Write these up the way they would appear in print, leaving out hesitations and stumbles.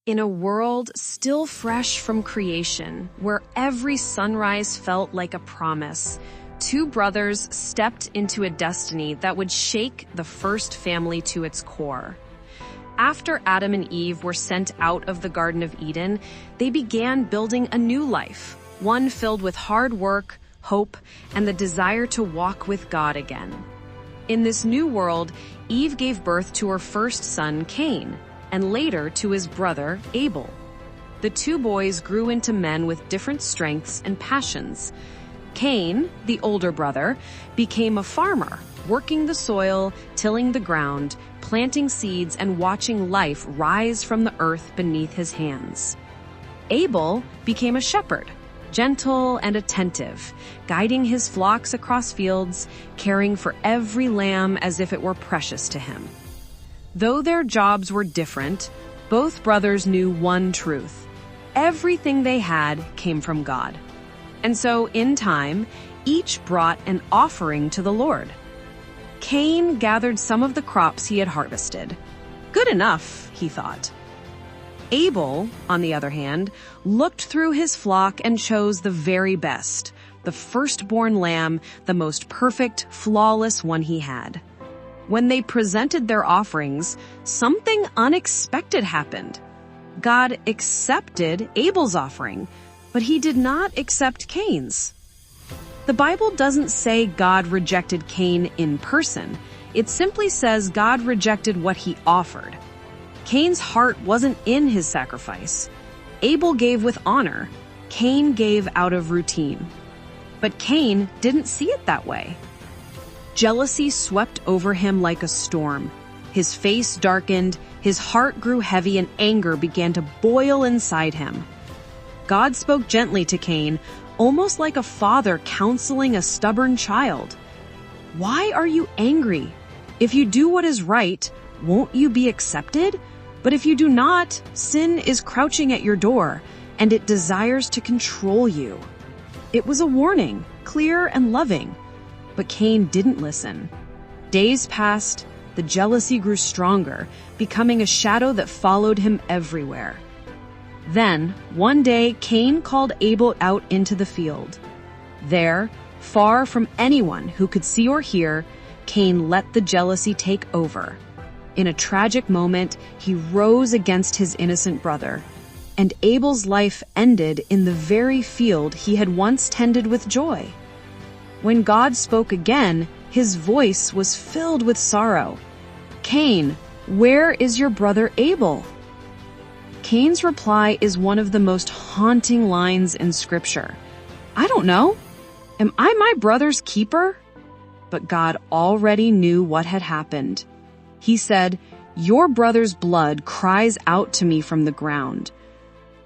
In a world still fresh from creation, where every sunrise felt like a promise, two brothers stepped into a destiny that would shake the first family to its core. After Adam and Eve were sent out of the Garden of Eden, they began building a new life, one filled with hard work, hope, and the desire to walk with God again. In this new world, Eve gave birth to her first son, Cain, and later to his brother, Abel. The two boys grew into men with different strengths and passions. Cain, the older brother, became a farmer, working the soil, tilling the ground, planting seeds, and watching life rise from the earth beneath his hands. Abel became a shepherd, gentle and attentive, guiding his flocks across fields, caring for every lamb as if it were precious to him. Though their jobs were different, both brothers knew one truth: everything they had came from God. And so, in time, each brought an offering to the Lord. Cain gathered some of the crops he had harvested. Good enough, he thought. Abel, on the other hand, looked through his flock and chose the very best, the firstborn lamb, the most perfect, flawless one he had. When they presented their offerings, something unexpected happened. God accepted Abel's offering, but he did not accept Cain's. The Bible doesn't say God rejected Cain in person. It simply says God rejected what he offered. Cain's heart wasn't in his sacrifice. Abel gave with honor. Cain gave out of routine. But Cain didn't see it that way. Jealousy swept over him like a storm. His face darkened, his heart grew heavy, and anger began to boil inside him. God spoke gently to Cain, almost like a father counseling a stubborn child. "Why are you angry? If you do what is right, won't you be accepted? But if you do not, sin is crouching at your door, and it desires to control you." It was a warning, clear and loving. But Cain didn't listen. Days passed, the jealousy grew stronger, becoming a shadow that followed him everywhere. Then, one day, Cain called Abel out into the field. There, far from anyone who could see or hear, Cain let the jealousy take over. In a tragic moment, he rose against his innocent brother, and Abel's life ended in the very field he had once tended with joy. When God spoke again, his voice was filled with sorrow. "Cain, where is your brother Abel?" Cain's reply is one of the most haunting lines in Scripture. "I don't know. Am I my brother's keeper?" But God already knew what had happened. He said, "Your brother's blood cries out to me from the ground."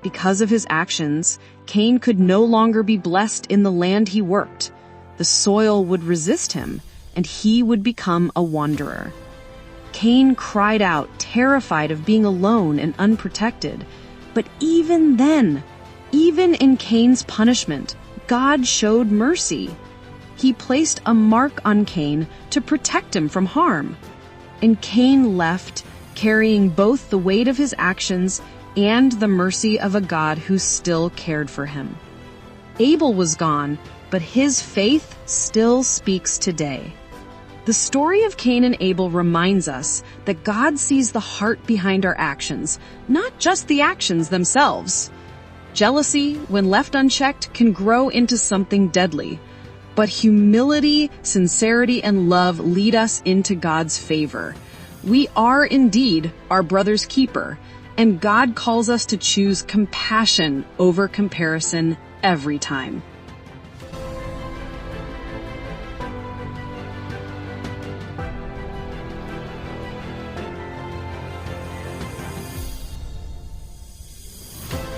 Because of his actions, Cain could no longer be blessed in the land he worked. The soil would resist him, and he would become a wanderer. Cain cried out, terrified of being alone and unprotected. But even then, even in Cain's punishment, God showed mercy. He placed a mark on Cain to protect him from harm. And Cain left, carrying both the weight of his actions and the mercy of a God who still cared for him. Abel was gone, but his faith still speaks today. The story of Cain and Abel reminds us that God sees the heart behind our actions, not just the actions themselves. Jealousy, when left unchecked, can grow into something deadly. But humility, sincerity, and love lead us into God's favor. We are indeed our brother's keeper, and God calls us to choose compassion over comparison every time.